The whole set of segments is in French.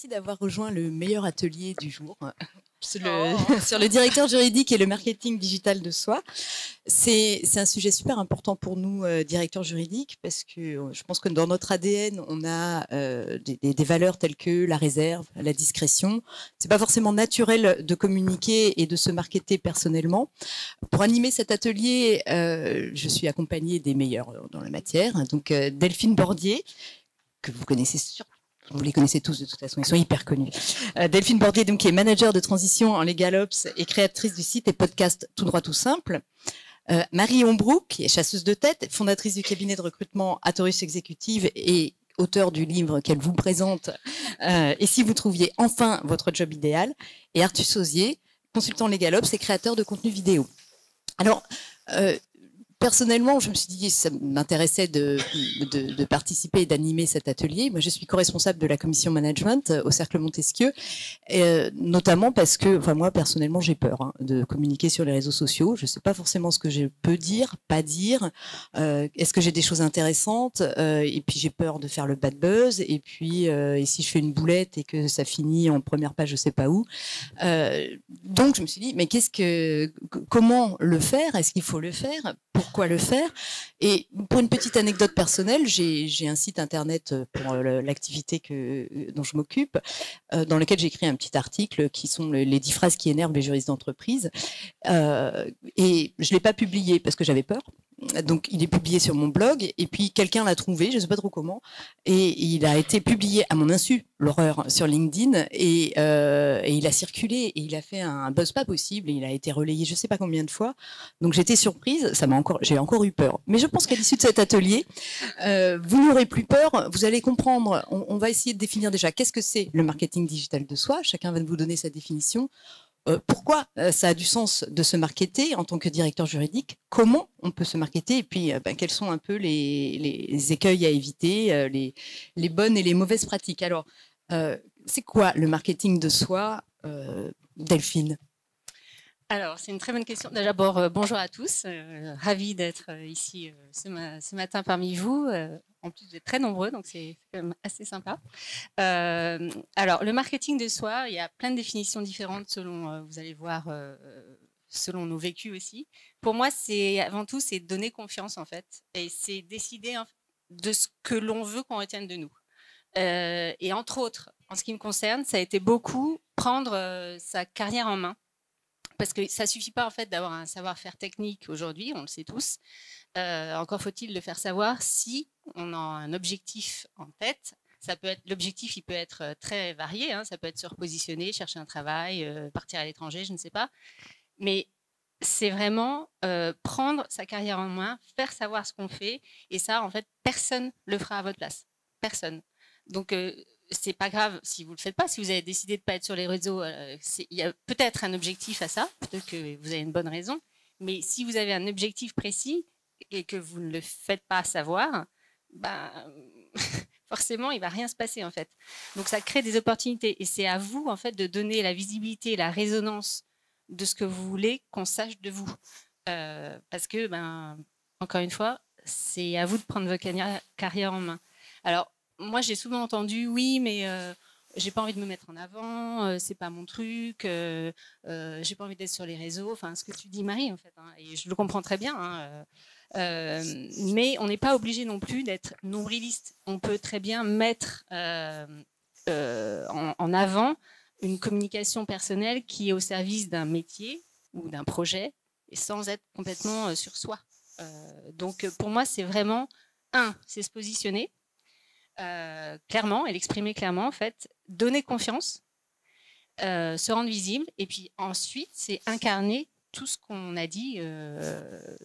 merci d'avoir rejoint le meilleur atelier du jour sur le directeur juridique et le marketing digital de soi. C'est un sujet super important pour nous, directeurs juridiques, parce que je pense que dans notre ADN, on a des valeurs telles que la réserve, la discrétion. C'est pas forcément naturel de communiquer et de se marketer personnellement. Pour animer cet atelier, je suis accompagnée des meilleurs dans la matière. Donc Delphine Bordier, que vous connaissez sûrement. Vous les connaissez tous de toute façon, ils sont hyper connus. Delphine Bordier, donc, qui est manager de transition en LegalOps et créatrice du site et podcast Tout droit tout simple. Marie Ombroux, qui est chasseuse de tête, fondatrice du cabinet de recrutement Atorus Executive et auteur du livre qu'elle vous présente. Et si vous trouviez enfin votre job idéal. Et Arthur Sauzier, consultant LegalOps et créateur de contenu vidéo. Alors, personnellement, je me suis dit que ça m'intéressait de participer et d'animer cet atelier. Moi, je suis co-responsable de la commission management au Cercle Montesquieu, notamment parce que, enfin moi, personnellement, j'ai peur de communiquer sur les réseaux sociaux. Je ne sais pas forcément ce que je peux dire, pas dire. Est-ce que j'ai des choses intéressantes et puis j'ai peur de faire le bad buzz. Et puis, et si je fais une boulette et que ça finit en première page, je ne sais pas où. Donc, je me suis dit, mais comment le faire? Est-ce qu'il faut le faire? Pourquoi le faire? Et pour une petite anecdote personnelle, j'ai un site internet pour l'activité dont je m'occupe, dans lequel j'ai écrit un petit article qui sont les 10 phrases qui énervent les juristes d'entreprise. Et je l'ai pas publié parce que j'avais peur. Donc, il est publié sur mon blog et puis quelqu'un l'a trouvé, je ne sais pas trop comment, et il a été publié à mon insu, l'horreur, sur LinkedIn et il a circulé et il a fait un buzz pas possible et il a été relayé je ne sais pas combien de fois. Donc, j'étais surprise, j'ai encore eu peur. Mais je pense qu'à l'issue de cet atelier, vous n'aurez plus peur, vous allez comprendre. On va essayer de définir déjà qu'est-ce que c'est le marketing digital de soi. Chacun va vous donner sa définition. Pourquoi ça a du sens de se marketer en tant que directeur juridique, comment on peut se marketer et puis quels sont un peu les écueils à éviter, les bonnes et les mauvaises pratiques. Alors, c'est quoi le marketing de soi, Delphine? Alors, c'est une très bonne question. D'abord, bonjour à tous. Ravi d'être ici ce matin parmi vous. En plus, vous êtes très nombreux, donc c'est quand même assez sympa. Alors, le marketing de soi, il y a plein de définitions différentes selon, vous allez voir, selon nos vécus aussi. Pour moi, avant tout, c'est donner confiance, en fait. Et c'est décider de ce que l'on veut qu'on retienne de nous. Et entre autres, en ce qui me concerne, ça a été beaucoup prendre sa carrière en main. Parce que ça ne suffit pas en fait d'avoir un savoir-faire technique aujourd'hui, on le sait tous. Encore faut-il le faire savoir si on a un objectif en tête. L'objectif, il peut être très varié. Ça peut être se repositionner, chercher un travail, partir à l'étranger, je ne sais pas. Mais c'est vraiment prendre sa carrière en main, faire savoir ce qu'on fait. Et ça, en fait, personne ne le fera à votre place. Personne. Donc, c'est pas grave si vous le faites pas. Si vous avez décidé de pas être sur les réseaux, il y a peut-être un objectif à ça. Peut-être que vous avez une bonne raison. Mais si vous avez un objectif précis et que vous ne le faites pas savoir, forcément, il va rien se passer en fait. Donc, ça crée des opportunités et c'est à vous en fait de donner la visibilité, la résonance de ce que vous voulez qu'on sache de vous. Parce que, encore une fois, c'est à vous de prendre votre carrière en main. Alors, moi, j'ai souvent entendu, oui, mais j'ai pas envie de me mettre en avant, c'est pas mon truc, j'ai pas envie d'être sur les réseaux. Enfin, ce que tu dis, Marie, en fait, et je le comprends très bien. Mais on n'est pas obligé non plus d'être nombriliste. On peut très bien mettre en avant une communication personnelle qui est au service d'un métier ou d'un projet et sans être complètement sur soi. Donc, pour moi, c'est vraiment c'est se positionner. Clairement et l'exprimer clairement en fait, donner confiance, se rendre visible et puis ensuite c'est incarner tout ce qu'on a dit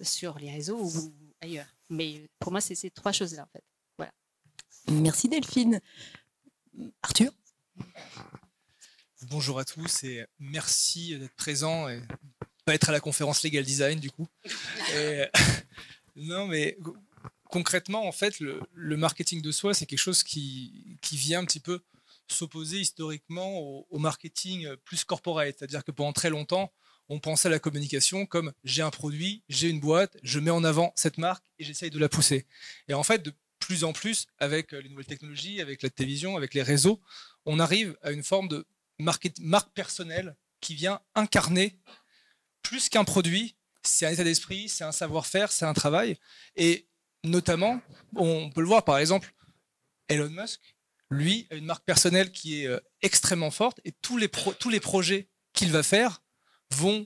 sur les réseaux ou ailleurs. Mais pour moi c'est ces trois choses-là en fait. Voilà. Merci Delphine. Arthur? Bonjour à tous et merci d'être présent et pas être à la conférence Legal Design du coup. Non mais concrètement, en fait, le marketing de soi, c'est quelque chose qui vient un petit peu s'opposer historiquement au marketing plus corporate. C'est-à-dire que pendant très longtemps, on pensait à la communication comme j'ai un produit, j'ai une boîte, je mets en avant cette marque et j'essaye de la pousser. Et en fait, de plus en plus, avec les nouvelles technologies, avec la télévision, avec les réseaux, on arrive à une forme de marque personnelle qui vient incarner plus qu'un produit, c'est un état d'esprit, c'est un savoir-faire, c'est un travail. Et notamment, on peut le voir par exemple, Elon Musk, lui, a une marque personnelle qui est extrêmement forte et tous les projets qu'il va faire vont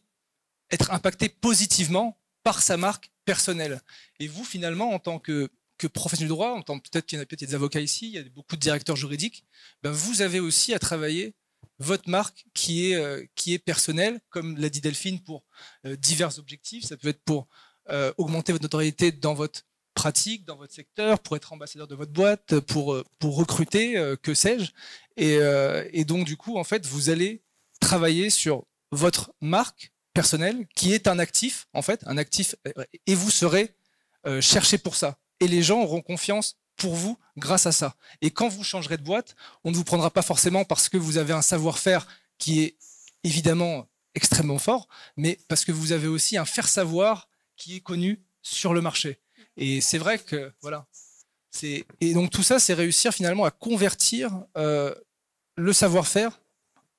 être impactés positivement par sa marque personnelle. Et vous, finalement, en tant que professionnel du droit, peut-être qu'il y a des avocats ici, il y a beaucoup de directeurs juridiques, ben vous avez aussi à travailler votre marque qui est personnelle, comme l'a dit Delphine, pour divers objectifs. Ça peut être pour augmenter votre notoriété dans votre pratique, dans votre secteur, pour être ambassadeur de votre boîte, pour recruter, que sais-je. Et donc, du coup, en fait, vous allez travailler sur votre marque personnelle, qui est un actif, en fait, un actif, et vous serez cherché pour ça. Et les gens auront confiance pour vous grâce à ça. Et quand vous changerez de boîte, on ne vous prendra pas forcément parce que vous avez un savoir-faire qui est évidemment extrêmement fort, mais parce que vous avez aussi un faire-savoir qui est connu sur le marché. Et c'est vrai que, voilà. Et donc tout ça, c'est réussir finalement à convertir le savoir-faire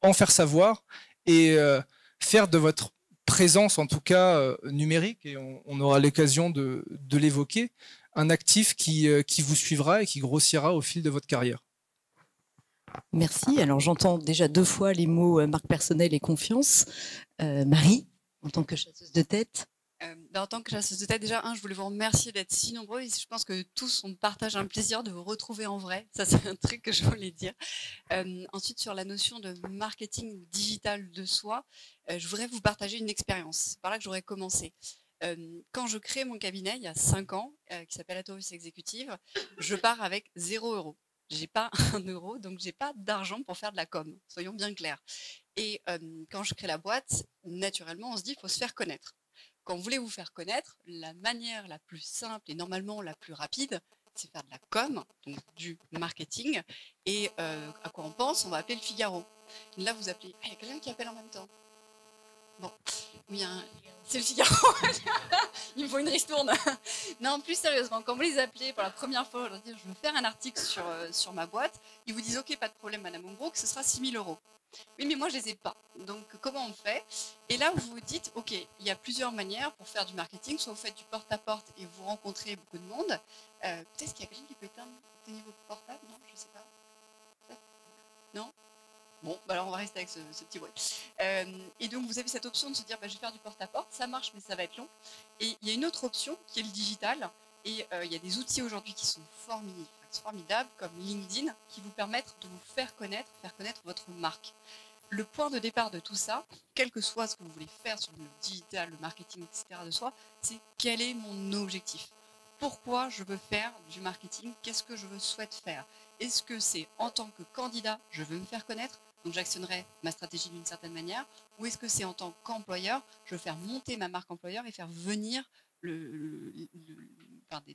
en faire-savoir et faire de votre présence, en tout cas numérique, et on aura l'occasion de l'évoquer, un actif qui vous suivra et qui grossira au fil de votre carrière. Merci. Alors j'entends déjà 2 fois les mots marque personnelle et confiance. Marie, en tant que chasseuse de tête. En tant que chasseuse de tête, déjà, je voulais vous remercier d'être si nombreux. Et je pense que tous, on partage un plaisir de vous retrouver en vrai. Ça, c'est un truc que je voulais dire. Ensuite, sur la notion de marketing digital de soi, je voudrais vous partager une expérience. C'est par là que j'aurais commencé. Quand je crée mon cabinet, il y a 5 ans, qui s'appelle Atoris Executive, je pars avec 0 €. J'ai pas 1 €, donc j'ai pas d'argent pour faire de la com. Soyons bien clairs. Et quand je crée la boîte, naturellement, on se dit qu'il faut se faire connaître. Quand vous voulez vous faire connaître, la manière la plus simple et normalement la plus rapide, c'est faire de la com, donc du marketing. Et à quoi on pense? On va appeler le Figaro. Et là, vous appelez. Ah, il y a quelqu'un qui appelle en même temps. Bon, oui, c'est le Figaro. Il me faut une ristourne. Non, plus sérieusement, quand vous les appelez pour la première fois, je veux faire un article sur ma boîte, ils vous disent ok, pas de problème, Madame Hombrook, ce sera 6 000 €. Oui, mais moi, je les ai pas. Donc, comment on fait? Et là, vous vous dites, OK, il y a plusieurs manières pour faire du marketing. Soit vous faites du porte-à-porte et vous rencontrez beaucoup de monde. Peut-être qu'il y a quelqu'un qui peut éteindre votre portable? Non, je ne sais pas. Non? Bon, bah alors on va rester avec ce petit bruit. Et donc, vous avez cette option de se dire, je vais faire du porte-à-porte. Ça marche, mais ça va être long. Et il y a une autre option qui est le digital. Et il y a des outils aujourd'hui qui sont formidables, comme LinkedIn, qui vous permettent de vous faire connaître votre marque. Le point de départ de tout ça, quel que soit ce que vous voulez faire sur le digital, le marketing, etc. de soi, c'est quel est mon objectif? Pourquoi je veux faire du marketing? Qu'est-ce que je souhaite faire? Est-ce que c'est en tant que candidat, je veux me faire connaître, donc j'actionnerai ma stratégie d'une certaine manière, ou est-ce que c'est en tant qu'employeur, je veux faire monter ma marque employeur et faire venir des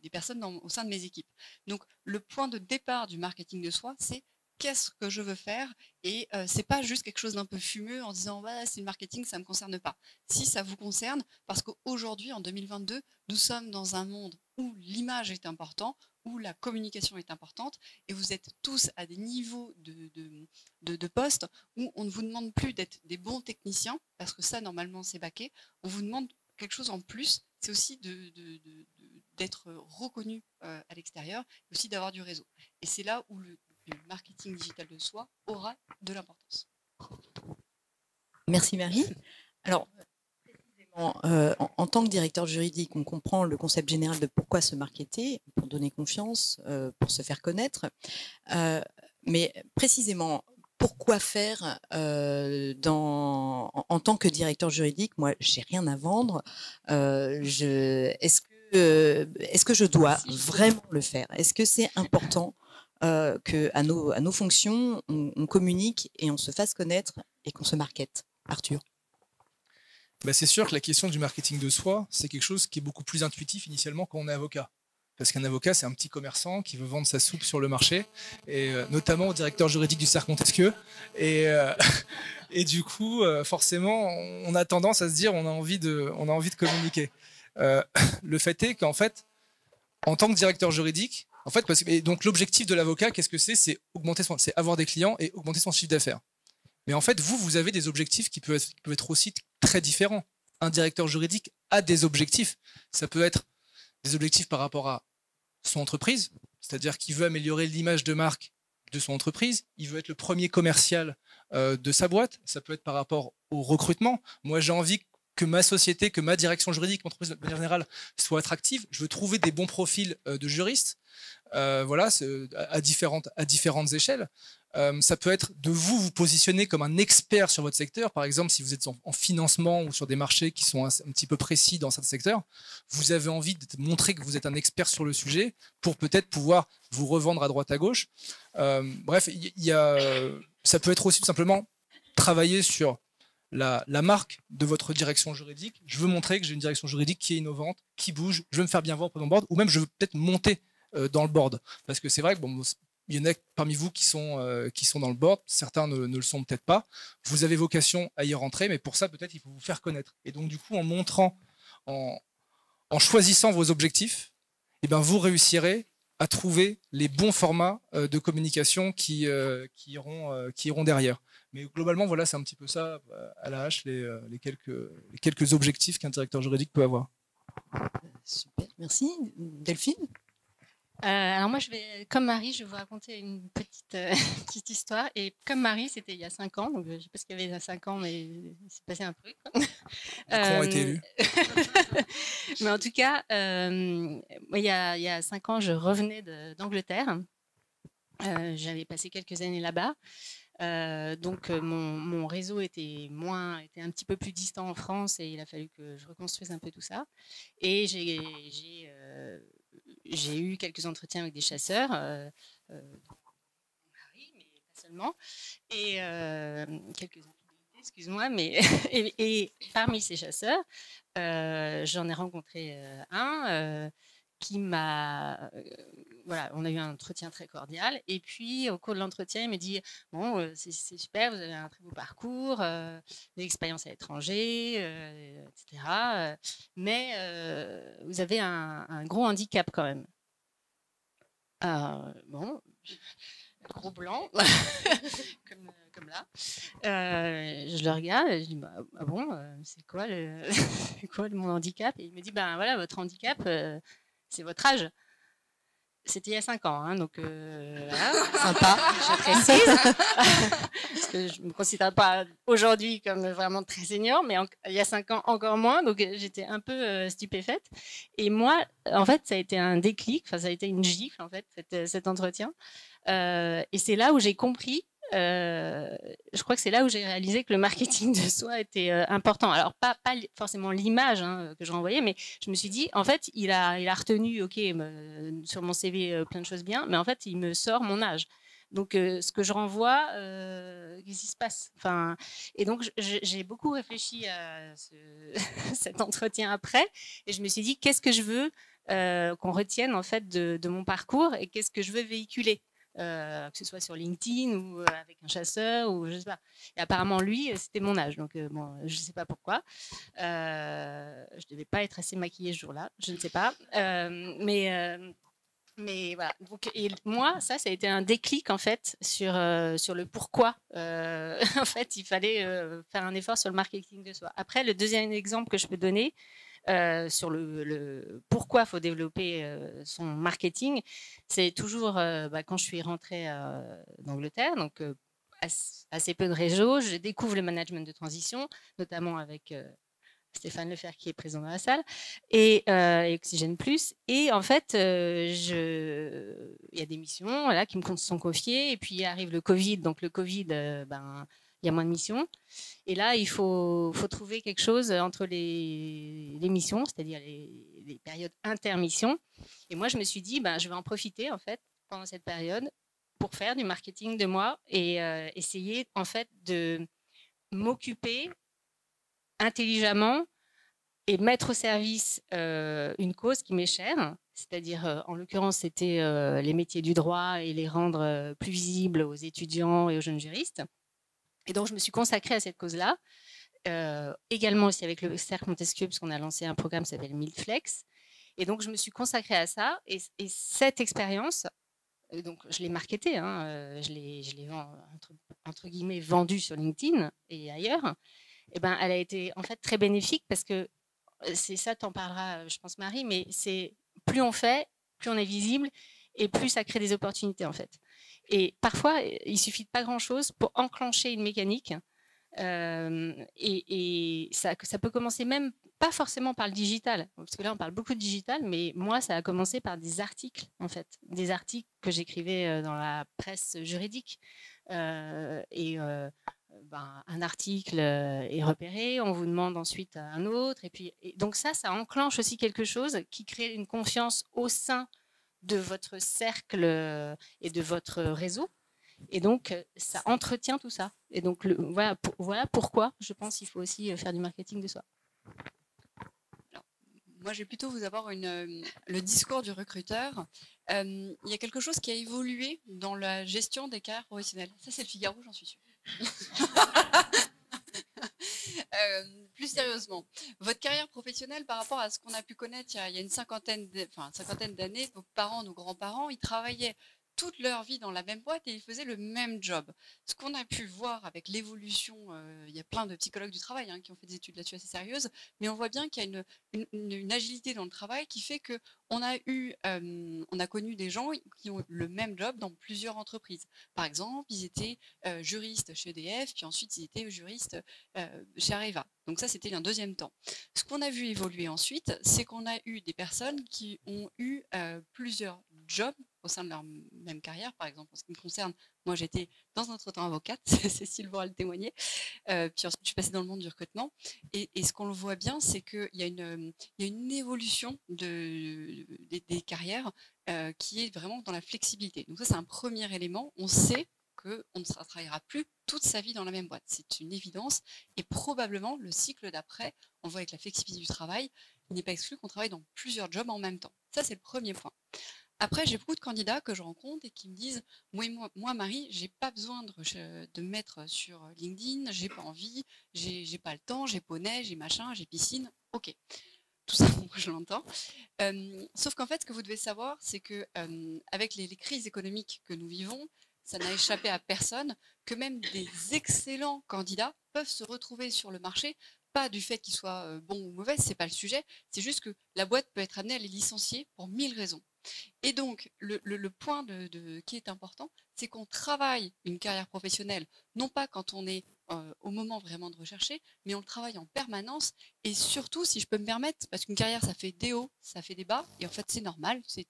personnes au sein de mes équipes. Donc, le point de départ du marketing de soi, c'est qu'est-ce que je veux faire? Et c'est pas juste quelque chose d'un peu fumeux en disant c'est le marketing, ça me concerne pas. Si ça vous concerne, parce qu'aujourd'hui, en 2022, nous sommes dans un monde où l'image est importante, où la communication est importante, et vous êtes tous à des niveaux de poste où on ne vous demande plus d'être des bons techniciens, parce que ça, normalement, c'est baqué. On vous demande quelque chose en plus, c'est aussi d'être reconnu à l'extérieur, et aussi d'avoir du réseau. Et c'est là où le marketing digital de soi aura de l'importance. Merci Marie. Alors, en tant que directeur juridique, on comprend le concept général de pourquoi se marketer, pour donner confiance, pour se faire connaître. Mais précisément, pourquoi faire en tant que directeur juridique? Moi, j'ai rien à vendre. Est-ce que je dois vraiment le faire? Est-ce que c'est important qu'à nos fonctions, on communique et on se fasse connaître et qu'on se markete? Arthur? C'est sûr que la question du marketing de soi, c'est quelque chose qui est beaucoup plus intuitif initialement quand on est avocat. Parce qu'un avocat, c'est un petit commerçant qui veut vendre sa soupe sur le marché, et notamment au directeur juridique du cercle Montesquieu. Et du coup, forcément, on a tendance à se dire on a envie de communiquer. Le fait est qu'en fait, en tant que directeur juridique, En fait, et donc l'objectif de l'avocat, qu'est-ce que c'est? C'est avoir des clients et augmenter son chiffre d'affaires. Mais en fait, vous avez des objectifs qui peuvent être aussi très différents. Un directeur juridique a des objectifs. Ça peut être des objectifs par rapport à son entreprise, c'est-à-dire qu'il veut améliorer l'image de marque de son entreprise, il veut être le premier commercial de sa boîte, ça peut être par rapport au recrutement. Moi, j'ai envie que ma société, que ma direction juridique, mon entreprise de manière générale, soit attractive. Je veux trouver des bons profils de juristes, voilà, à différentes échelles. Ça peut être de vous positionner comme un expert sur votre secteur. Par exemple, si vous êtes en financement ou sur des marchés qui sont un petit peu précis dans certains secteurs, vous avez envie de montrer que vous êtes un expert sur le sujet pour peut-être pouvoir vous revendre à droite à gauche. Bref, ça peut être aussi tout simplement travailler sur la marque de votre direction juridique. Je veux montrer que j'ai une direction juridique qui est innovante, qui bouge, je veux me faire bien voir pour mon board, ou même je veux peut-être monter dans le board. Parce que c'est vrai que il y en a parmi vous qui sont dans le board, certains ne le sont peut-être pas. Vous avez vocation à y rentrer, mais pour ça, peut-être, il faut vous faire connaître. Et donc, du coup, en montrant, en choisissant vos objectifs, eh ben, vous réussirez à trouver les bons formats de communication qui iront derrière. Mais globalement, voilà, c'est un petit peu ça, à la hache, les quelques objectifs qu'un directeur juridique peut avoir. Super, merci. Delphine? Alors moi, comme Marie, je vais vous raconter une petite histoire. Et comme Marie, c'était il y a 5 ans. Donc je ne sais pas ce qu'il y avait il y a 5 ans, mais il s'est passé un truc. Macron a été élu. Mais en tout cas, il y a 5 ans, je revenais d'Angleterre. J'avais passé quelques années là-bas. Donc mon réseau était un petit peu plus distant en France et il a fallu que je reconstruise un peu tout ça. Et j'ai eu quelques entretiens avec des chasseurs, Paris, mais pas seulement, et quelques opportunités, excuse-moi, mais et parmi ces chasseurs, j'en ai rencontré un qui m'a... voilà, on a eu un entretien très cordial. Et puis, au cours de l'entretien, il me dit « Bon, c'est super, vous avez un très beau parcours, des expériences à l'étranger, etc. Mais vous avez un gros handicap quand même. » Bon, gros blanc, comme là. Je le regarde et je dis bah, « Ah bon, c'est quoi mon handicap ?» Et il me dit « Ben voilà, votre handicap... c'est votre âge. » C'était il y a 5 ans, hein, donc voilà, sympa, je précise. Parce que je ne me considère pas aujourd'hui comme vraiment très senior, mais il y a 5 ans encore moins, donc j'étais un peu stupéfaite. Et moi, en fait, ça a été un déclic, ça a été une gifle, en fait, cet entretien. Et c'est là où j'ai compris, je crois que c'est là où j'ai réalisé que le marketing de soi était important. Alors, pas forcément l'image que je renvoyais, mais je me suis dit, en fait, il a retenu, ok, sur mon CV, plein de choses bien, mais en fait, il me sort mon âge. Donc, ce que je renvoie, qu'est-ce qui se passe? Enfin, et donc, j'ai beaucoup réfléchi à cet entretien après, et je me suis dit, qu'est-ce que je veux qu'on retienne en fait de mon parcours et qu'est-ce que je veux véhiculer? Que ce soit sur LinkedIn ou avec un chasseur ou je sais pas. Et apparemment lui, c'était mon âge, donc bon, je sais pas pourquoi. Je devais pas être assez maquillée ce jour-là, je ne sais pas. Mais voilà. Donc, et moi, ça a été un déclic en fait sur le pourquoi. En fait, il fallait faire un effort sur le marketing de soi. Après, le deuxième exemple que je peux donner. Sur le pourquoi il faut développer son marketing, c'est toujours quand je suis rentrée d'Angleterre, donc assez peu de réseau, je découvre le management de transition, notamment avec Stéphane Lefer qui est présent dans la salle, et Oxygène Plus. Et en fait, il y a des missions là, qui me sont confiées, et puis arrive le Covid. Donc le Covid, il y a moins de missions. Et là, il faut trouver quelque chose entre les missions, c'est-à-dire les périodes intermissions. Et moi, je me suis dit, je vais en profiter en fait pendant cette période pour faire du marketing de moi et essayer en fait de m'occuper intelligemment et mettre au service une cause qui m'est chère. C'est-à-dire, en l'occurrence, c'était les métiers du droit et les rendre plus visibles aux étudiants et aux jeunes juristes. Et donc, je me suis consacrée à cette cause-là, également aussi avec le Cercle Montesquieu, puisqu'on a lancé un programme qui s'appelle Milflex. Et donc, je me suis consacrée à ça. Et cette expérience, donc je l'ai marketée, hein, je l'ai entre guillemets vendue sur LinkedIn et ailleurs. Et ben, elle a été en fait très bénéfique parce que c'est ça, t'en parleras, je pense, Marie, mais c'est plus on fait, plus on est visible et plus ça crée des opportunités en fait. Et parfois, il suffit de pas grand-chose pour enclencher une mécanique. Et ça peut commencer même pas forcément par le digital, parce que là on parle beaucoup de digital, mais moi ça a commencé par des articles en fait, des articles que j'écrivais dans la presse juridique. Un article est repéré, on vous demande ensuite un autre, et donc ça enclenche aussi quelque chose qui crée une confiance au sein de votre cercle et de votre réseau. Et donc, ça entretient tout ça. Et donc, voilà pourquoi je pense qu'il faut aussi faire du marketing de soi. Alors, moi, je vais plutôt vous avoir le discours du recruteur. Il y a quelque chose qui a évolué dans la gestion des carrières professionnelles. Ça, c'est le Figaro, j'en suis sûre. Plus sérieusement, votre carrière professionnelle par rapport à ce qu'on a pu connaître il y a une cinquantaine d'années, vos parents, nos grands-parents, ils travaillaient toute leur vie dans la même boîte et ils faisaient le même job. Ce qu'on a pu voir avec l'évolution, il y a plein de psychologues du travail qui ont fait des études là-dessus assez sérieuses, mais on voit bien qu'il y a une agilité dans le travail qui fait que on a connu des gens qui ont le même job dans plusieurs entreprises. Par exemple, ils étaient juristes chez EDF, puis ensuite ils étaient juristes chez Areva. Donc ça, c'était un deuxième temps. Ce qu'on a vu évoluer ensuite, c'est qu'on a eu des personnes qui ont eu plusieurs jobs au sein de leur même carrière. Par exemple, en ce qui me concerne, moi j'étais dans un autre temps avocate, Cécile pourra le témoigner, puis ensuite je suis passée dans le monde du recrutement, et ce qu'on le voit bien, c'est qu'il y a une évolution des carrières qui est vraiment dans la flexibilité. Donc ça, c'est un premier élément. On sait qu'on ne travaillera plus toute sa vie dans la même boîte. C'est une évidence, et probablement le cycle d'après, on le voit avec la flexibilité du travail, il n'est pas exclu qu'on travaille dans plusieurs jobs en même temps. Ça, c'est le premier point. Après, j'ai beaucoup de candidats que je rencontre et qui me disent moi Marie, j'ai pas besoin de me mettre sur LinkedIn, j'ai pas envie, j'ai pas le temps, j'ai poney, j'ai machin, j'ai piscine. Ok, tout ça, je l'entends. Sauf qu'en fait, ce que vous devez savoir, c'est que avec les crises économiques que nous vivons, ça n'a échappé à personne que même des excellents candidats peuvent se retrouver sur le marché. Pas du fait qu'ils soient bons ou mauvais, c'est pas le sujet. C'est juste que la boîte peut être amenée à les licencier pour 1000 raisons. Et donc, le point qui est important, c'est qu'on travaille une carrière professionnelle, non pas quand on est au moment vraiment de rechercher, mais on le travaille en permanence. Et surtout, si je peux me permettre, parce qu'une carrière, ça fait des hauts, ça fait des bas, et en fait, c'est normal, c'est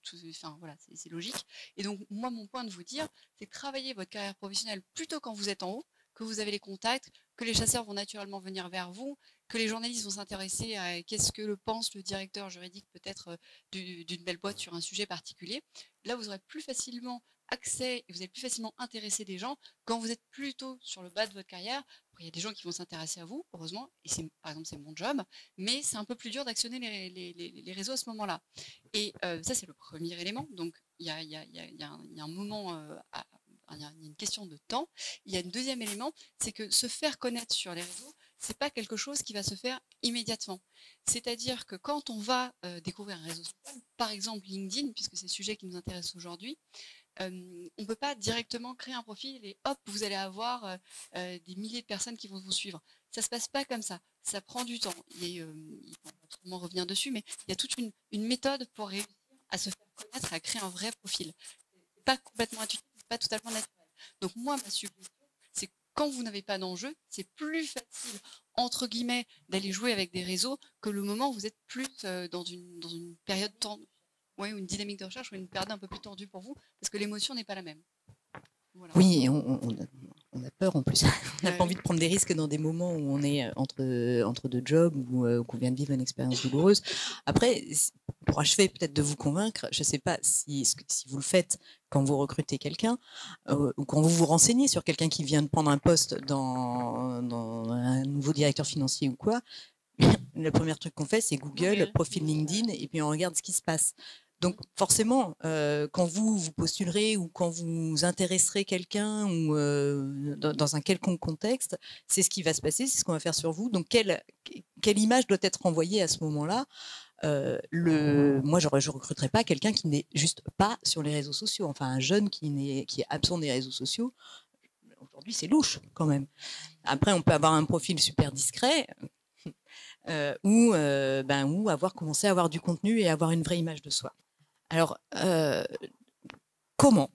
logique. Et donc, moi, mon point de vous dire, c'est travailler votre carrière professionnelle plutôt quand vous êtes en haut, que vous avez les contacts, que les chasseurs vont naturellement venir vers vous, que les journalistes vont s'intéresser à qu'est-ce que pense le directeur juridique peut-être d'une belle boîte sur un sujet particulier. Là, vous aurez plus facilement accès et vous allez plus facilement intéresser des gens quand vous êtes plutôt sur le bas de votre carrière. Après, il y a des gens qui vont s'intéresser à vous, heureusement, et par exemple, c'est mon job, mais c'est un peu plus dur d'actionner les réseaux à ce moment-là. Et ça, c'est le premier élément. Donc, il y a un moment il y a une question de temps. Il y a un deuxième élément, c'est que se faire connaître sur les réseaux, c'est pas quelque chose qui va se faire immédiatement. C'est-à-dire que quand on va découvrir un réseau social, par exemple LinkedIn, puisque c'est le sujet qui nous intéresse aujourd'hui, on ne peut pas directement créer un profil et hop, vous allez avoir des milliers de personnes qui vont vous suivre. Ça se passe pas comme ça. Ça prend du temps. On va sûrement revenir dessus, mais il y a toute une méthode pour réussir à se faire connaître, à créer un vrai profil. C'est pas complètement intuitif, c'est pas totalement naturel. Donc moi, ma suggestion, c'est quand vous n'avez pas d'enjeu, c'est plus facile, entre guillemets, d'aller jouer avec des réseaux que le moment où vous êtes plus dans une période tendue, ou une dynamique de recherche, ou une période un peu plus tendue pour vous, parce que l'émotion n'est pas la même. Voilà. Oui, on a peur en plus. On n'a pas envie de prendre des risques dans des moments où on est entre deux jobs ou qu'on vient de vivre une expérience douloureuse. Après, pour achever peut-être de vous convaincre, je ne sais pas si vous le faites quand vous recrutez quelqu'un ou quand vous vous renseignez sur quelqu'un qui vient de prendre un poste dans un nouveau directeur financier ou quoi. Le premier truc qu'on fait, c'est Google, profil LinkedIn, et puis on regarde ce qui se passe. Donc forcément, quand vous postulerez ou quand vous intéresserez quelqu'un ou dans un quelconque contexte, c'est ce qui va se passer, c'est ce qu'on va faire sur vous. Donc quelle image doit être envoyée à ce moment-là? Moi, je recruterais pas quelqu'un qui n'est juste pas sur les réseaux sociaux. Enfin, un jeune qui est absent des réseaux sociaux, aujourd'hui, c'est louche quand même. Après, on peut avoir un profil super discret ou avoir commencé à avoir du contenu et avoir une vraie image de soi. Alors, comment ?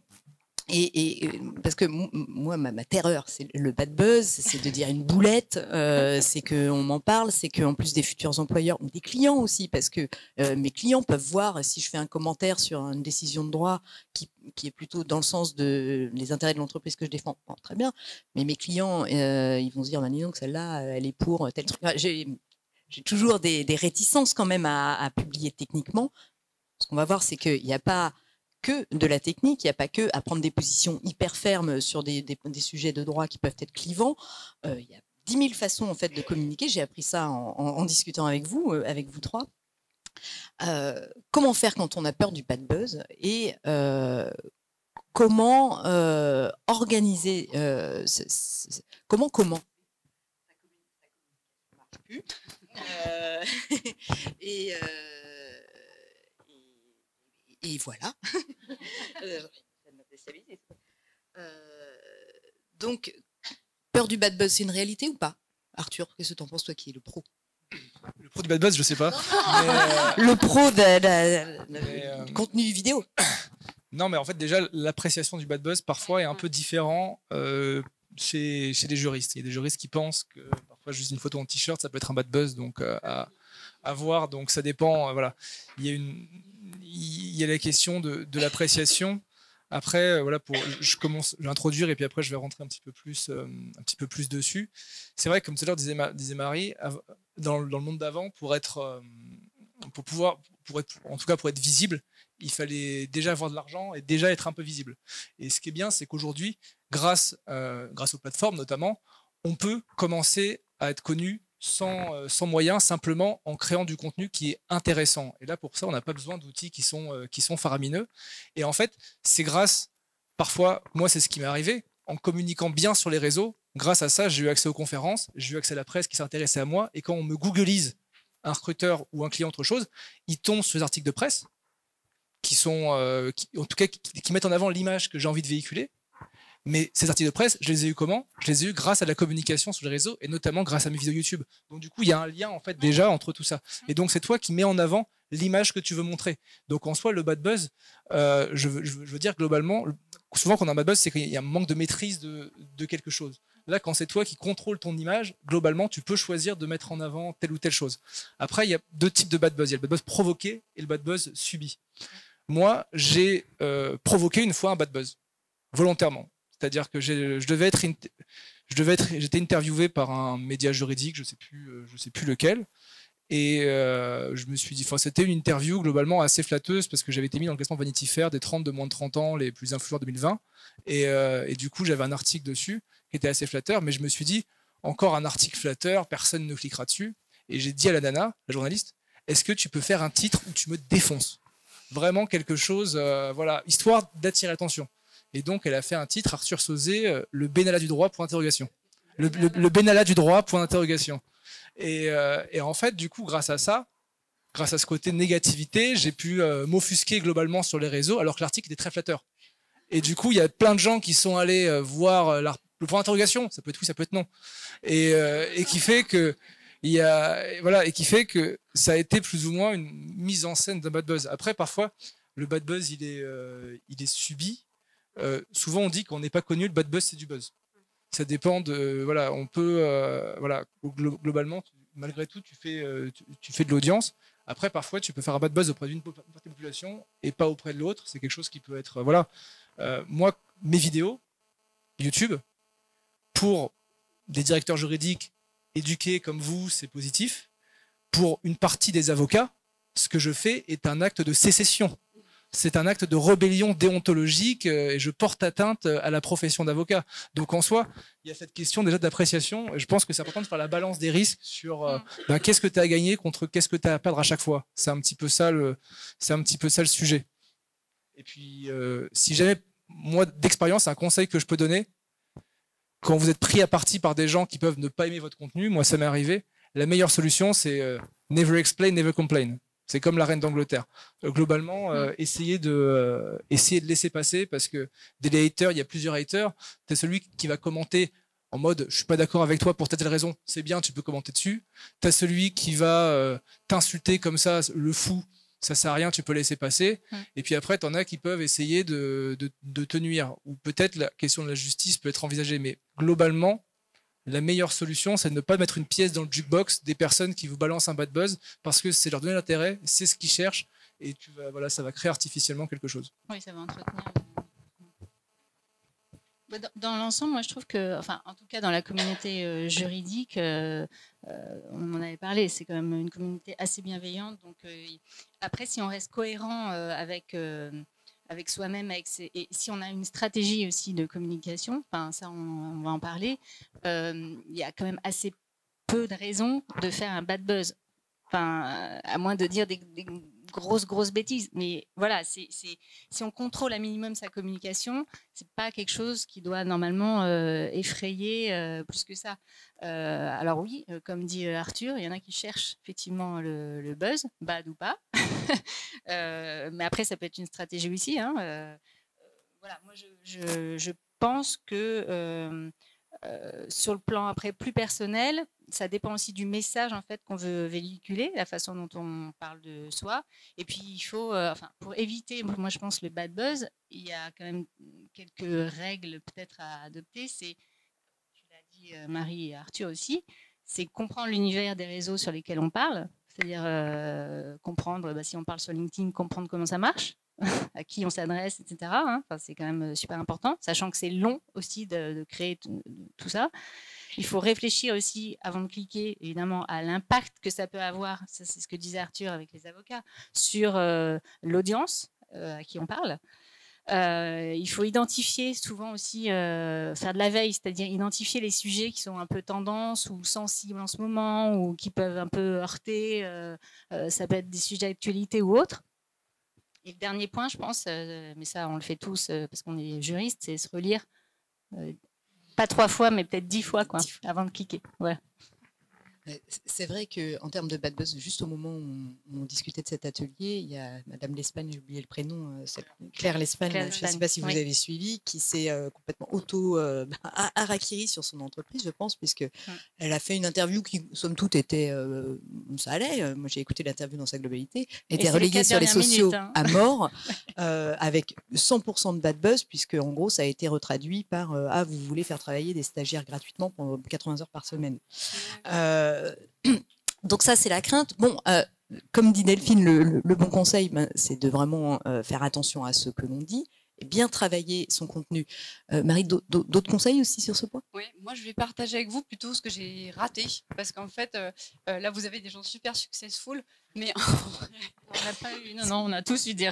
Et parce que moi, ma terreur, c'est le bad buzz, c'est de dire une boulette, c'est qu'on m'en parle, c'est qu'en plus des futurs employeurs ou des clients aussi, parce que mes clients peuvent voir si je fais un commentaire sur une décision de droit qui est plutôt dans le sens de les intérêts de l'entreprise que je défends, bon, très bien, mais mes clients, ils vont se dire, dis donc, celle-là, elle est pour tel truc. Enfin, j'ai toujours des réticences quand même à publier techniquement. Ce qu'on va voir, c'est qu'il n'y a pas que de la technique, il n'y a pas que à prendre des positions hyper fermes sur des sujets de droit qui peuvent être clivants. Il y a 10 000 façons en fait de communiquer. J'ai appris ça en discutant avec vous trois. Comment faire quand on a peur du bad buzz et comment organiser comment et voilà. Donc, peur du bad buzz, c'est une réalité ou pas, Arthur? Qu'est-ce que tu en penses, toi qui es le pro? Le pro du bad buzz, je sais pas. Le pro du contenu vidéo. Non, mais en fait, déjà, l'appréciation du bad buzz, parfois, est un peu différent chez les juristes. Il y a des juristes qui pensent que parfois, juste une photo en t-shirt, ça peut être un bad buzz, donc à voir. Donc, ça dépend. Voilà. Il y a la question de l'appréciation. Après, je vais introduire et puis après, je vais rentrer un petit peu plus dessus. C'est vrai, comme tout à l'heure disait Marie, dans le monde d'avant, pour être visible, il fallait déjà avoir de l'argent et déjà être un peu visible. Et ce qui est bien, c'est qu'aujourd'hui, grâce aux plateformes notamment, on peut commencer à être connu sans moyens, simplement en créant du contenu qui est intéressant. Et là, pour ça, on n'a pas besoin d'outils qui sont faramineux. Et en fait, c'est parfois, moi, c'est ce qui m'est arrivé, en communiquant bien sur les réseaux. Grâce à ça, j'ai eu accès aux conférences, j'ai eu accès à la presse qui s'intéressait à moi. Et quand on me googleise un recruteur ou un client, autre chose, il tombe sur les articles de presse qui mettent en avant l'image que j'ai envie de véhiculer. Mais ces articles de presse, je les ai eus comment? Je les ai eus grâce à la communication sur les réseaux et notamment grâce à mes vidéos YouTube. Donc du coup, il y a un lien en fait déjà entre tout ça. Et donc c'est toi qui mets en avant l'image que tu veux montrer. Donc en soi, le bad buzz, je veux dire globalement, souvent quand on a un bad buzz, c'est qu'il y a un manque de maîtrise de quelque chose. Là, quand c'est toi qui contrôle ton image, globalement, tu peux choisir de mettre en avant telle ou telle chose. Après, il y a deux types de bad buzz. Il y a le bad buzz provoqué et le bad buzz subi. Moi, j'ai provoqué une fois un bad buzz, volontairement. C'est-à-dire que j'étais interviewé par un média juridique, je sais plus lequel, et je me suis dit, c'était une interview globalement assez flatteuse parce que j'avais été mis dans le classement Vanity Fair des 30 de moins de 30 ans les plus influents 2020, et du coup j'avais un article dessus qui était assez flatteur, mais je me suis dit, encore un article flatteur, personne ne cliquera dessus, et j'ai dit à la nana, la journaliste, est-ce que tu peux faire un titre où tu me défonces? Vraiment quelque chose, histoire d'attirer l'attention. Et donc, elle a fait un titre, Arthur Sauzet, le Benalla du droit, point d'interrogation. Le Benalla du droit, point d'interrogation. Et en fait, du coup, grâce à ce côté négativité, j'ai pu m'offusquer globalement sur les réseaux, alors que l'article était très flatteur. Et du coup, il y a plein de gens qui sont allés voir le point d'interrogation, ça peut être oui, ça peut être non. Et qui fait que ça a été plus ou moins une mise en scène d'un bad buzz. Après, parfois, le bad buzz, il est subi. Souvent on dit qu'on n'est pas connu, le bad buzz c'est du buzz. Ça dépend de on peut globalement malgré tout tu fais de l'audience. Après parfois tu peux faire un bad buzz auprès d'une partie de la population et pas auprès de l'autre. C'est quelque chose qui peut être moi mes vidéos YouTube pour des directeurs juridiques éduqués comme vous c'est positif. Pour une partie des avocats, ce que je fais est un acte de sécession. C'est un acte de rébellion déontologique et je porte atteinte à la profession d'avocat. Donc en soi, il y a cette question déjà d'appréciation. Je pense que c'est important de faire la balance des risques sur qu'est-ce que tu as à gagner contre qu'est-ce que tu as à perdre à chaque fois. C'est un petit peu ça le sujet. Et puis, si jamais, moi, d'expérience, un conseil que je peux donner, quand vous êtes pris à partie par des gens qui peuvent ne pas aimer votre contenu, moi ça m'est arrivé, la meilleure solution c'est never explain, never complain. C'est comme la reine d'Angleterre. Globalement, essayez de laisser passer, parce que des haters, il y a plusieurs haters. Tu as celui qui va commenter en mode « je suis pas d'accord avec toi pour telle raison », c'est bien, tu peux commenter dessus. Tu as celui qui va t'insulter comme ça, le fou, ça sert à rien, tu peux laisser passer. Et puis après, tu en as qui peuvent essayer de te nuire. Ou peut-être la question de la justice peut être envisagée. Mais globalement, la meilleure solution, c'est de ne pas mettre une pièce dans le jukebox des personnes qui vous balancent un bad buzz, parce que c'est leur donner l'intérêt, c'est ce qu'ils cherchent, et voilà, ça va créer artificiellement quelque chose. Oui, ça va entretenir. Dans l'ensemble, moi je trouve que, enfin, en tout cas dans la communauté juridique, on en avait parlé, c'est quand même une communauté assez bienveillante. Donc après, si on reste cohérent avec soi-même, et si on a une stratégie aussi de communication, enfin ça on va en parler, il y a quand même assez peu de raisons de faire un bad buzz. Enfin, à moins de dire des grosses bêtises. Mais voilà, si on contrôle un minimum sa communication, c'est pas quelque chose qui doit normalement effrayer plus que ça. Alors oui, comme dit Arthur, il y en a qui cherchent effectivement le buzz, bad ou pas. Mais après, ça peut être une stratégie aussi. Hein. Voilà, moi je pense que sur le plan après plus personnel, ça dépend aussi du message en fait qu'on veut véhiculer, la façon dont on parle de soi. Et puis il faut, pour éviter, moi je pense le bad buzz, il y a quand même quelques règles peut-être à adopter. C'est, tu l'as dit Marie et Arthur aussi, c'est comprendre l'univers des réseaux sur lesquels on parle, c'est-à-dire comprendre, si on parle sur LinkedIn, comprendre comment ça marche. À qui on s'adresse, etc. Hein. Enfin, c'est quand même super important, sachant que c'est long aussi de créer tout ça. Il faut réfléchir aussi, avant de cliquer, évidemment, à l'impact que ça peut avoir, ça, c'est ce que disait Arthur avec les avocats, sur l'audience à qui on parle. Il faut identifier souvent aussi, faire de la veille, c'est-à-dire identifier les sujets qui sont un peu tendance ou sensibles en ce moment, ou qui peuvent un peu heurter. Ça peut être des sujets d'actualité ou autres. Et le dernier point, je pense, mais ça on le fait tous parce qu'on est juriste, c'est se relire, pas 3 fois, mais peut-être 10 fois, quoi, avant de cliquer. Ouais. C'est vrai qu'en termes de bad buzz, juste au moment où on discutait de cet atelier, il y a Madame L'Espagne, j'ai oublié le prénom, Claire L'Espagne, je ne sais pas si vous avez suivi, qui s'est complètement harakiri sur son entreprise, je pense, puisqu'elle a fait une interview qui, somme toute, était, ça allait, moi j'ai écouté l'interview dans sa globalité, était relayée sur les sociaux à mort, avec 100% de bad buzz, puisque en gros ça a été retraduit par vous voulez faire travailler des stagiaires gratuitement pendant 80 heures par semaine. Donc ça c'est la crainte. Bon, comme dit Delphine, le bon conseil, c'est de vraiment faire attention à ce que l'on dit et bien travailler son contenu. Marie, d'autres conseils aussi sur ce point? Oui, moi je vais partager avec vous plutôt ce que j'ai raté, parce qu'en fait là vous avez des gens super successful, mais on n'a pas eu, non, on a tous eu des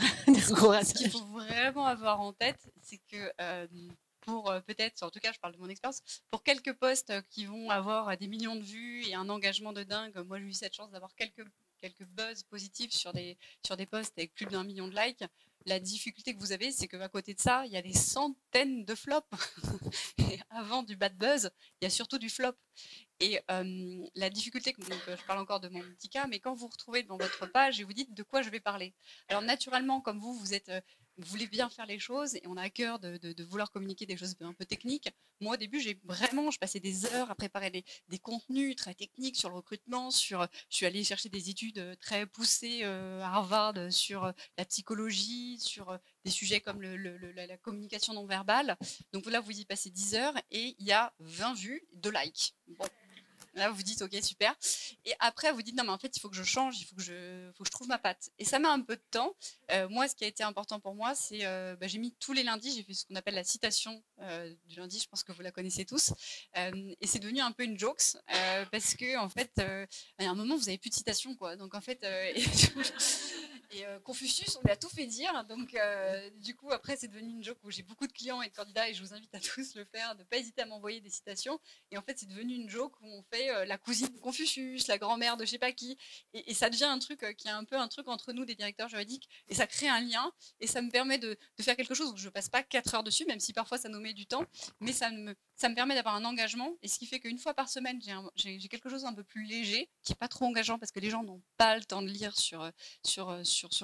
gros ratages. Ce qu'il faut vraiment avoir en tête, c'est que pour peut-être, en tout cas je parle de mon expérience, pour quelques posts qui vont avoir des millions de vues et un engagement de dingue, moi j'ai eu cette chance d'avoir quelques buzz positifs sur des posts avec plus d'1 million de likes. La difficulté que vous avez, c'est qu'à côté de ça, il y a des centaines de flops. Et avant du bad buzz, il y a surtout du flop. Et la difficulté, donc, je parle encore de mon petit cas, mais quand vous vous retrouvez devant votre page et vous dites de quoi je vais parler. Alors naturellement, comme vous voulez bien faire les choses et on a à cœur de vouloir communiquer des choses un peu techniques. Moi, au début, je passais des heures à préparer des contenus très techniques sur le recrutement. Je suis allée chercher des études très poussées à Harvard sur la psychologie, sur des sujets comme la communication non verbale. Donc là, vous y passez 10 heures et il y a 20 vues, 2 likes. Bon. Là, vous dites, OK, super. Et après, vous dites, non, mais en fait, il faut que je change, il faut que je trouve ma patte. Et ça met un peu de temps. Moi, ce qui a été important pour moi, c'est j'ai mis tous les lundis, j'ai fait ce qu'on appelle la citation du lundi, je pense que vous la connaissez tous. Et c'est devenu un peu une jokes, parce que, en fait, à un moment, vous n'avez plus de citation, quoi. Donc, en fait, et Confucius, on lui a tout fait dire. Donc, du coup, après, c'est devenu une joke où j'ai beaucoup de clients et de candidats, et je vous invite à tous le faire, de ne pas hésiter à m'envoyer des citations. Et en fait, c'est devenu une joke où on fait la cousine de Confucius, la grand-mère de je sais pas qui. Et ça devient un truc qui est un peu un truc entre nous, des directeurs juridiques. Et ça crée un lien. Et ça me permet de faire quelque chose où je ne passe pas 4 heures dessus, même si parfois ça nous met du temps. Mais ça ça me permet d'avoir un engagement, et ce qui fait qu'une fois par semaine, j'ai quelque chose d'un peu plus léger, qui n'est pas trop engageant, parce que les gens n'ont pas le temps de lire sur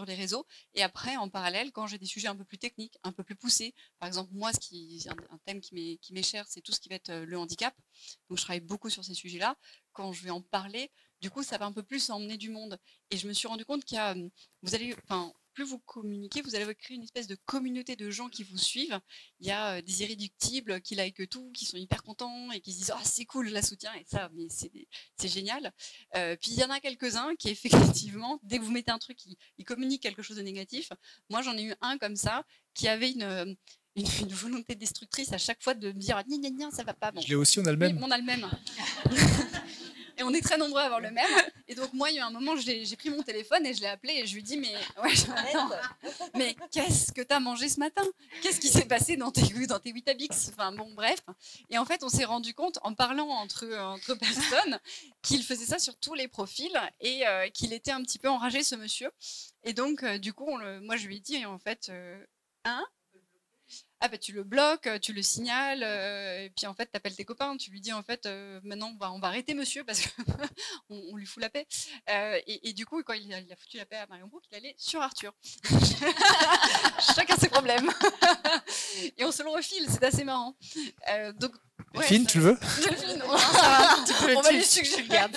les réseaux. Et après, en parallèle, quand j'ai des sujets un peu plus techniques, un peu plus poussés, par exemple, moi, un thème qui m'est cher, c'est tout ce qui va être le handicap. Donc, je travaille beaucoup sur ces sujets-là. Quand je vais en parler, du coup, ça va un peu plus emmener du monde. Et je me suis rendu compte plus vous communiquez, vous allez créer une espèce de communauté de gens qui vous suivent. Il y a des irréductibles qui likent tout, qui sont hyper contents et qui se disent « Ah, c'est cool, je la soutiens » et ça, mais c'est génial. Puis il y en a quelques-uns qui, effectivement, dès que vous mettez un truc, ils communiquent quelque chose de négatif. Moi, j'en ai eu un comme ça, qui avait une volonté destructrice à chaque fois de me dire « Gna, gna, ça va pas. » Bon. Je l'ai aussi, on a le même. Oui, on a le même. Et on est très nombreux à avoir le même. Et donc, moi, il y a eu un moment, j'ai pris mon téléphone et je l'ai appelé et je lui ai dit, mais qu'est-ce que tu as mangé ce matin? Qu'est-ce qui s'est passé dans tes Weetabix? Enfin, bon, bref. Et en fait, on s'est rendu compte, en parlant entre personnes, qu'il faisait ça sur tous les profils et qu'il était un petit peu enragé, ce monsieur. Et donc, du coup, moi, je lui ai dit, en fait, ah bah tu le bloques, tu le signales, et puis en fait tu appelles tes copains, tu lui dis en fait maintenant on va arrêter monsieur parce que on lui fout la paix. Et du coup quand il a foutu la paix à Marion Brook, il allait sur Arthur. Chacun ses problèmes. Et on se le refile, c'est assez marrant. Donc Delphine, tu le veux? Delphine, on va lui suggérer. Je garde.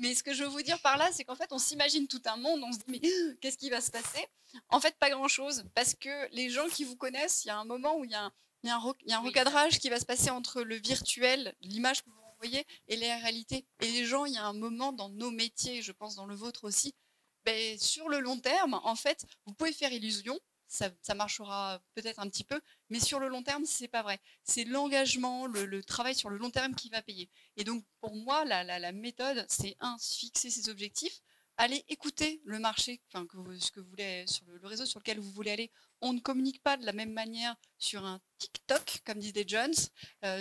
Mais ce que je veux vous dire par là, c'est qu'en fait, on s'imagine tout un monde, on se dit, mais qu'est-ce qui va se passer? En fait, pas grand-chose, parce que les gens qui vous connaissent, il y a un moment où il y a un recadrage qui va se passer entre le virtuel, l'image que vous envoyez, et la réalité. Et les gens, il y a un moment dans nos métiers, je pense dans le vôtre aussi, sur le long terme, en fait, vous pouvez faire illusion, ça marchera peut-être un petit peu, mais sur le long terme, c'est pas vrai. C'est l'engagement, le travail sur le long terme qui va payer. Et donc, pour moi, la méthode, c'est fixer ses objectifs, aller écouter le marché, ce que vous voulez, sur le réseau sur lequel vous voulez aller. On ne communique pas de la même manière sur un TikTok, comme disait Jones,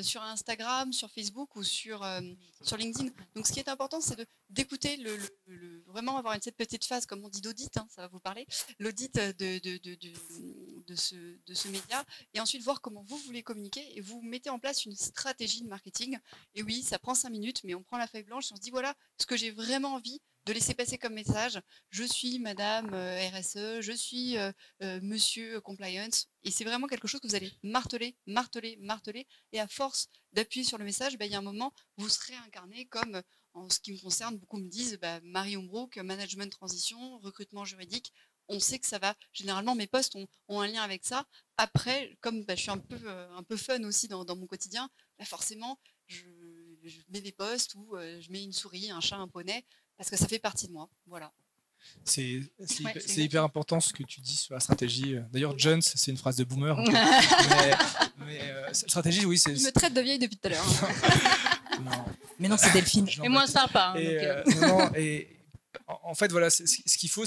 sur Instagram, sur Facebook ou sur LinkedIn. Donc, ce qui est important, c'est d'écouter, vraiment avoir cette petite phase, comme on dit, d'audit, ça va vous parler, l'audit de ce média, et ensuite voir comment vous voulez communiquer, et vous mettez en place une stratégie de marketing. Et oui, ça prend 5 minutes, mais on prend la feuille blanche et on se dit, voilà ce que j'ai vraiment envie de laisser passer comme message. Je suis madame RSE, je suis monsieur compliance. Et c'est vraiment quelque chose que vous allez marteler. Et à force d'appuyer sur le message, il y a un moment, vous serez incarné comme, en ce qui me concerne, beaucoup me disent Marion Brook, management transition, recrutement juridique. On sait que ça va. Généralement, mes posts ont un lien avec ça. Après, comme je suis un peu fun aussi dans mon quotidien, forcément, je mets des posts où je mets une souris, un chat, un poney, parce que ça fait partie de moi. Voilà. C'est hyper important ce que tu dis sur la stratégie. D'ailleurs, Jones, c'est une phrase de boomer. mais stratégie, oui. Il me traite de vieille depuis tout à l'heure. Non. Mais non, c'est Delphine. Et moins sympa. En fait, voilà, ce qu'il faut,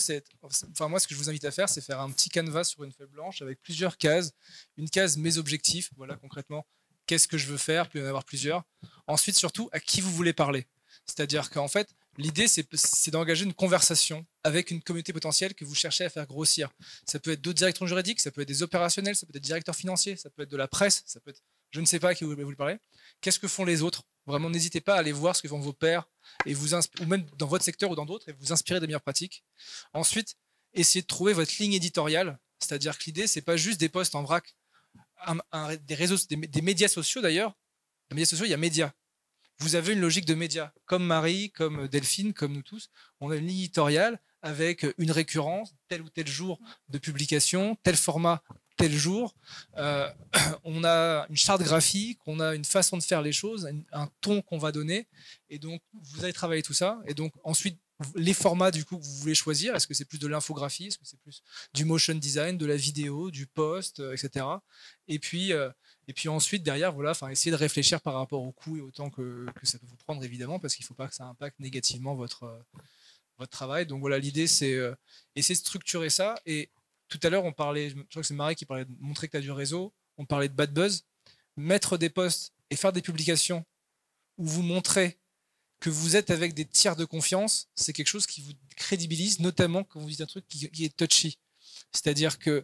moi, ce que je vous invite à faire, c'est faire un petit canevas sur une feuille blanche avec plusieurs cases. Une case, mes objectifs, voilà, concrètement, qu'est-ce que je veux faire, puis il y en avoir plusieurs. Ensuite, surtout, à qui vous voulez parler. C'est-à-dire qu'en fait, l'idée, c'est d'engager une conversation avec une communauté potentielle que vous cherchez à faire grossir. Ça peut être d'autres directions juridiques, ça peut être des opérationnels, ça peut être des directeurs financiers, ça peut être de la presse, ça peut être, je ne sais pas à qui vous voulez parler. Qu'est-ce que font les autres? Vraiment, n'hésitez pas à aller voir ce que font vos pairs, ou même dans votre secteur ou dans d'autres, et vous inspirer des meilleures pratiques. Ensuite, essayez de trouver votre ligne éditoriale, c'est-à-dire que l'idée, c'est pas juste des posts en vrac, des réseaux, des médias sociaux d'ailleurs. Les médias sociaux, il y a médias. Vous avez une logique de médias, comme Marie, comme Delphine, comme nous tous. On a une ligne éditoriale avec une récurrence, tel ou tel jour de publication, tel format, tel jour. On a une charte graphique, on a une façon de faire les choses, un ton qu'on va donner. Et donc, vous allez travailler tout ça. Et donc, ensuite, les formats du coup que vous voulez choisir, est-ce que c'est plus de l'infographie, est-ce que c'est plus du motion design, de la vidéo, du post, etc. Et puis ensuite derrière, voilà, essayez de réfléchir par rapport au coût et au temps que ça peut vous prendre, évidemment, parce qu'il ne faut pas que ça impacte négativement votre travail. Donc voilà, l'idée c'est essayer de structurer ça. Et tout à l'heure on parlait, je crois que c'est Marie qui parlait de montrer que tu as du réseau, on parlait de bad buzz, mettre des posts et faire des publications où vous montrez que vous êtes avec des tiers de confiance, c'est quelque chose qui vous crédibilise, notamment quand vous dites un truc qui est touchy. C'est-à-dire que,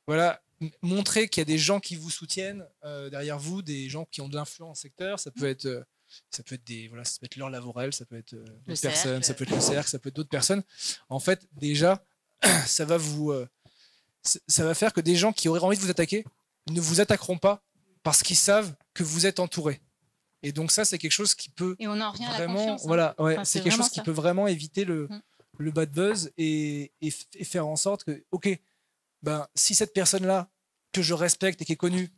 voilà, montrer qu'il y a des gens qui vous soutiennent derrière vous, des gens qui ont de l'influence dans le secteur. Ça peut être ça peut être Laure Lavorel, ça peut être d'autres personnes, ça peut être le cercle, ça peut être d'autres personnes. En fait, déjà, ça va faire que des gens qui auraient envie de vous attaquer ne vous attaqueront pas parce qu'ils savent que vous êtes entouré. Et donc ça, c'est quelque chose qui peut et on en revient vraiment, à la confiance, voilà, ouais, enfin, c'est quelque chose qui peut vraiment éviter le bad buzz et faire en sorte que, ok, ben, si cette personne-là que je respecte et qui est connue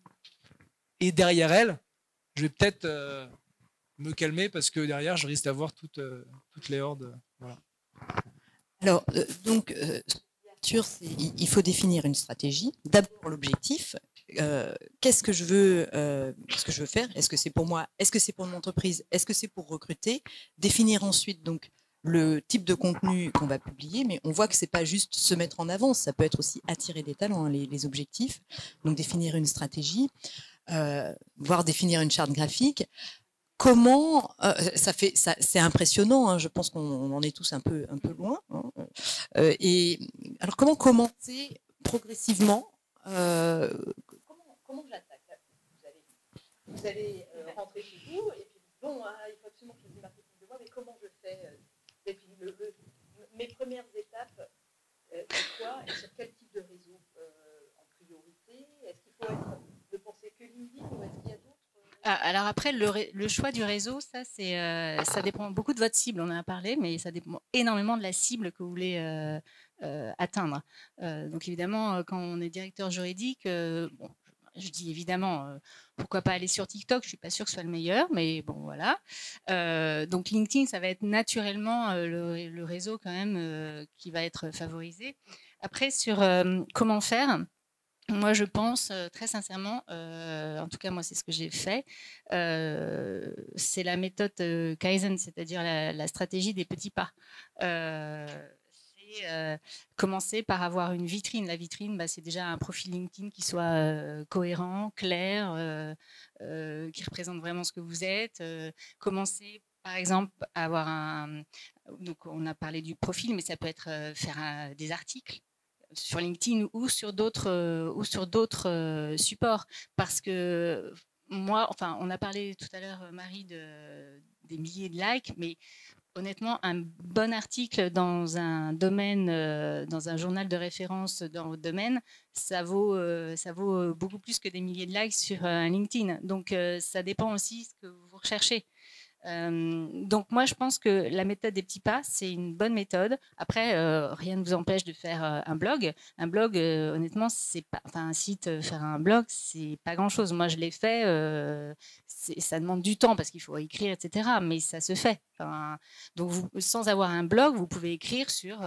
est derrière elle, je vais peut-être me calmer parce que derrière, je risque d'avoir toutes les hordes. Voilà. Alors, Arthur, il faut définir une stratégie. D'abord, l'objectif. Qu'est-ce que je veux faire? Est-ce que c'est pour moi? Est-ce que c'est pour mon entreprise? Est-ce que c'est pour recruter? Définir ensuite donc le type de contenu qu'on va publier, mais on voit que c'est pas juste se mettre en avant, ça peut être aussi attirer des talents, hein, les objectifs. Donc définir une stratégie, voire définir une charte graphique. Comment c'est impressionnant, hein, je pense qu'on en est tous un peu loin. Hein, et alors comment commencer progressivement? Comment j'attaque? Vous allez rentrer chez vous et puis bon, il faut absolument que je fasse du marketing de moi, mais comment je fais? Et puis mes premières étapes, c'est quoi et sur quel type de réseau en priorité? Est-ce qu'il faut ne penser que LinkedIn ou est-ce qu'il y a d'autres? Alors après, le choix du réseau, ça dépend beaucoup de votre cible, on en a parlé, mais ça dépend énormément de la cible que vous voulez atteindre. Donc évidemment, quand on est directeur juridique, bon, je dis évidemment, pourquoi pas aller sur TikTok, je ne suis pas sûre que ce soit le meilleur, mais bon, voilà. Donc LinkedIn, ça va être naturellement le réseau quand même qui va être favorisé. Après, sur comment faire, moi, je pense très sincèrement, en tout cas, moi, c'est ce que j'ai fait, c'est la méthode Kaizen, c'est-à-dire la stratégie des petits pas. Commencer par avoir une vitrine. La vitrine, c'est déjà un profil LinkedIn qui soit cohérent, clair, qui représente vraiment ce que vous êtes. Commencer, par exemple, à avoir donc on a parlé du profil, mais ça peut être faire des articles sur LinkedIn ou sur d'autres supports, parce que moi, enfin, on a parlé tout à l'heure, Marie, des milliers de likes, mais honnêtement, un bon article dans un domaine, dans un journal de référence dans votre domaine, ça vaut beaucoup plus que des milliers de likes sur un LinkedIn. Donc, ça dépend aussi de ce que vous recherchez. Donc moi je pense que la méthode des petits pas, c'est une bonne méthode. Après, rien ne vous empêche de faire un blog. Un blog, honnêtement, c'est pas, enfin un site, faire un blog, c'est pas grand chose. Moi je l'ai fait, ça demande du temps parce qu'il faut écrire, etc. Mais ça se fait. Enfin, donc sans avoir un blog, vous pouvez écrire sur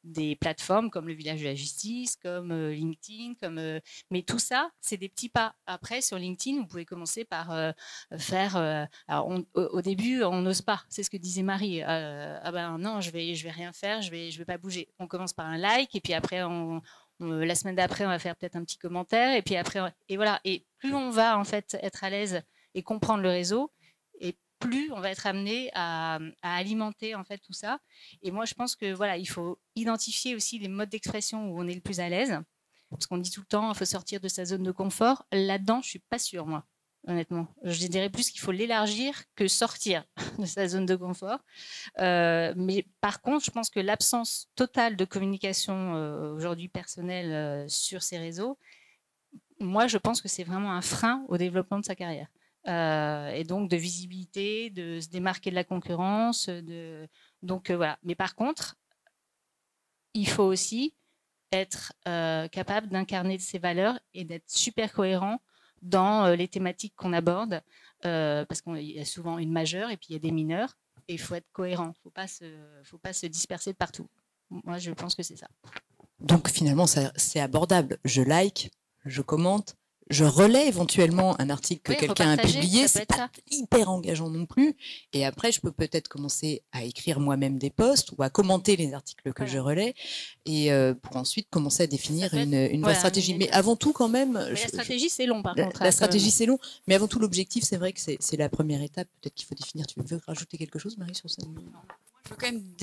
des plateformes comme le Village de la Justice, comme LinkedIn, mais tout ça, c'est des petits pas. Après, sur LinkedIn, vous pouvez commencer par faire. Alors, au début, on n'ose pas. C'est ce que disait Marie. Ah ben non, je vais rien faire, je vais pas bouger. On commence par un like et puis après, la semaine d'après, on va faire peut-être un petit commentaire et puis après, et voilà. Et plus on va en fait être à l'aise et comprendre le réseau, et plus on va être amené à alimenter en fait tout ça. Et moi, je pense que voilà, il faut identifier aussi les modes d'expression où on est le plus à l'aise, parce qu'on dit tout le temps, il faut sortir de sa zone de confort. Là-dedans, je suis pas sûre, moi. Honnêtement, je dirais plus qu'il faut l'élargir que sortir de sa zone de confort. Mais par contre, je pense que l'absence totale de communication aujourd'hui personnelle sur ces réseaux, moi, je pense que c'est vraiment un frein au développement de sa carrière. Et donc de visibilité, de se démarquer de la concurrence. Donc voilà. Mais par contre, il faut aussi être capable d'incarner ses valeurs et d'être super cohérent dans les thématiques qu'on aborde, parce qu'il y a souvent une majeure et puis il y a des mineurs, et il faut être cohérent, il ne faut pas se disperser de partout. Moi, je pense que c'est ça. Donc finalement, c'est abordable. Je like, je commente, je relais éventuellement un article que quelqu'un a publié, c'est pas hyper engageant non plus. Et après, je peux peut-être commencer à écrire moi-même des posts ou à commenter les articles que je relais, et pour ensuite commencer à définir une vraie stratégie. Mais avant tout, quand même... La stratégie, c'est long, par contre. La stratégie, c'est long. Mais avant tout, l'objectif, c'est vrai que c'est la première étape. Peut-être qu'il faut définir. Tu veux rajouter quelque chose, Marie, sur ça? Moi, je veux quand même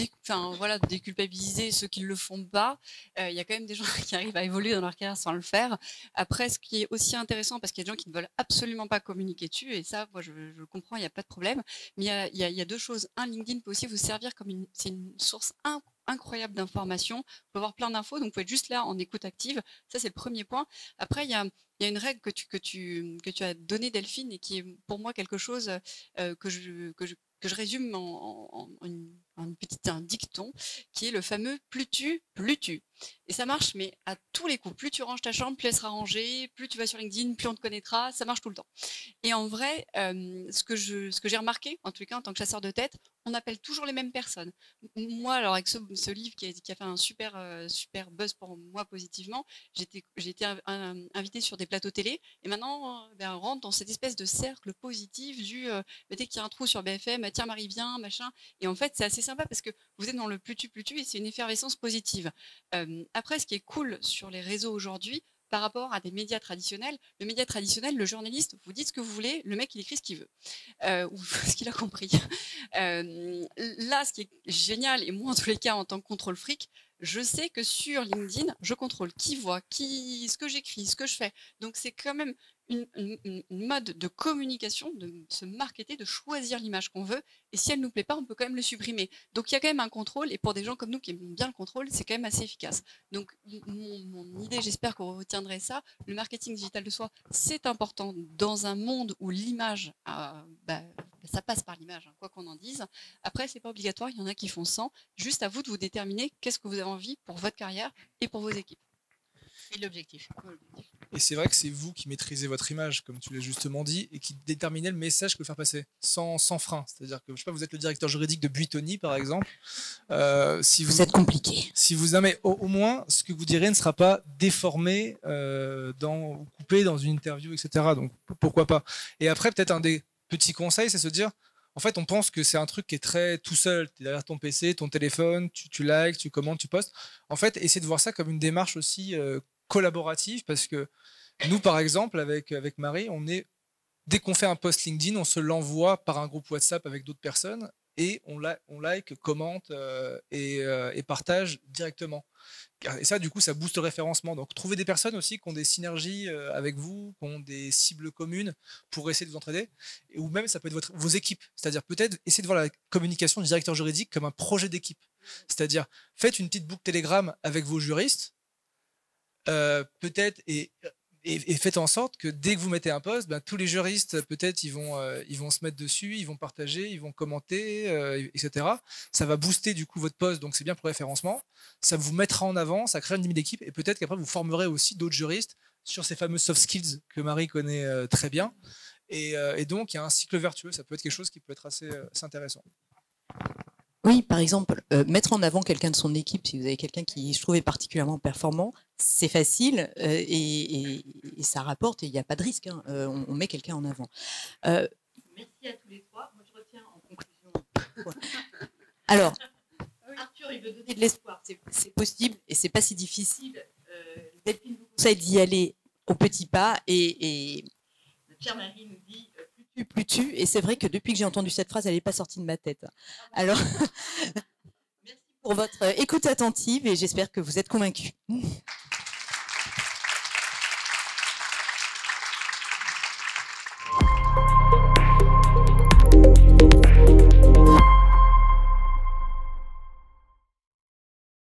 déculpabiliser ceux qui ne le font pas. Il y a quand même des gens qui arrivent à évoluer dans leur carrière sans le faire. Après, ce qui est aussi intéressant, parce qu'il y a des gens qui ne veulent absolument pas communiquer dessus, et ça, moi, je le comprends, il n'y a pas de problème. Mais il y a deux choses. Un, LinkedIn peut aussi vous servir comme c'est une source incroyable d'informations. Vous pouvez avoir plein d'infos, donc vous pouvez être juste là en écoute active. Ça, c'est le premier point. Après, il y a une règle que tu as donnée, Delphine, et qui est pour moi quelque chose que je résume en un dicton, qui est le fameux plus tu. Et ça marche, mais à tous les coups. Plus tu ranges ta chambre, plus elle sera rangée, plus tu vas sur LinkedIn, plus on te connaîtra, ça marche tout le temps. Et en vrai, ce que j'ai remarqué, en tous les cas en tant que chasseur de tête, on appelle toujours les mêmes personnes. Moi, alors avec ce livre qui a fait un super buzz pour moi positivement, j'ai été invitée sur des plateaux télé, et maintenant on rentre dans cette espèce de cercle positif du dès qu'il y a un trou sur BFM, tiens Marie viens, machin. Et en fait, c'est assez sympa parce que vous êtes dans le plus tu et c'est une effervescence positive. Après, ce qui est cool sur les réseaux aujourd'hui, par rapport à des médias traditionnels, le média traditionnel, le journaliste, vous dites ce que vous voulez, le mec il écrit ce qu'il veut, ou ce qu'il a compris. Là, ce qui est génial, et moi en tous les cas en tant que contrôle fric, je sais que sur LinkedIn, je contrôle qui voit, ce que j'écris, ce que je fais. Donc c'est quand même une mode de communication, de se marketer, de choisir l'image qu'on veut. Et si elle ne nous plaît pas, on peut quand même le supprimer. Donc il y a quand même un contrôle. Et pour des gens comme nous qui aiment bien le contrôle, c'est quand même assez efficace. Donc mon idée, j'espère que vous retiendrez ça. Le marketing digital de soi, c'est important dans un monde où l'image, ça passe par l'image, hein, quoi qu'on en dise. Après, c'est pas obligatoire. Il y en a qui font sans. Juste à vous de vous déterminer qu'est-ce que vous avez envie pour votre carrière et pour vos équipes. Et l'objectif. Et c'est vrai que c'est vous qui maîtrisez votre image, comme tu l'as justement dit, et qui déterminez le message que vous faire passer, sans frein. C'est-à-dire que, je sais pas, vous êtes le directeur juridique de Buitoni, par exemple. Si vous êtes compliqué. Si vous aimez, au moins, ce que vous direz ne sera pas déformé ou coupé dans une interview, etc. Donc, pourquoi pas. Et après, peut-être un des petits conseils, c'est se dire, en fait, on pense que c'est un truc qui est très tout seul. Tu es derrière ton PC, ton téléphone, tu likes, tu commentes, tu postes. En fait, essayez de voir ça comme une démarche aussi collaborative, parce que nous, par exemple, avec Marie, dès qu'on fait un post LinkedIn, on se l'envoie par un groupe WhatsApp avec d'autres personnes et on like, commente et partage directement. Et ça, du coup, ça booste le référencement. Donc, trouvez des personnes aussi qui ont des synergies avec vous, qui ont des cibles communes pour essayer de vous entraider. Ou même, ça peut être vos équipes. C'est-à-dire, peut-être, essayez de voir la communication du directeur juridique comme un projet d'équipe. C'est-à-dire, faites une petite boucle Telegram avec vos juristes, peut-être, et faites en sorte que dès que vous mettez un post, tous les juristes, peut-être, ils vont se mettre dessus, ils vont partager, ils vont commenter, etc. Ça va booster du coup votre post, donc c'est bien pour le référencement. Ça vous mettra en avant, ça crée une dynamique d'équipe, et peut-être qu'après vous formerez aussi d'autres juristes sur ces fameux soft skills que Marie connaît très bien. Et donc il y a un cycle vertueux, ça peut être quelque chose qui peut être assez intéressant. Oui, par exemple, mettre en avant quelqu'un de son équipe, si vous avez quelqu'un qui, je trouve, est particulièrement performant, c'est facile et ça rapporte et il n'y a pas de risque. Hein, on met quelqu'un en avant. Merci à tous les trois. Moi, je retiens en conclusion. Alors, Arthur, il veut donner de l'espoir. C'est possible et c'est pas si difficile. Delphine vous conseille d'y aller au petit pas et notre chère Marie nous dit plus tu. Et c'est vrai que depuis que j'ai entendu cette phrase, elle n'est pas sortie de ma tête. Alors, merci pour votre écoute attentive et j'espère que vous êtes convaincus.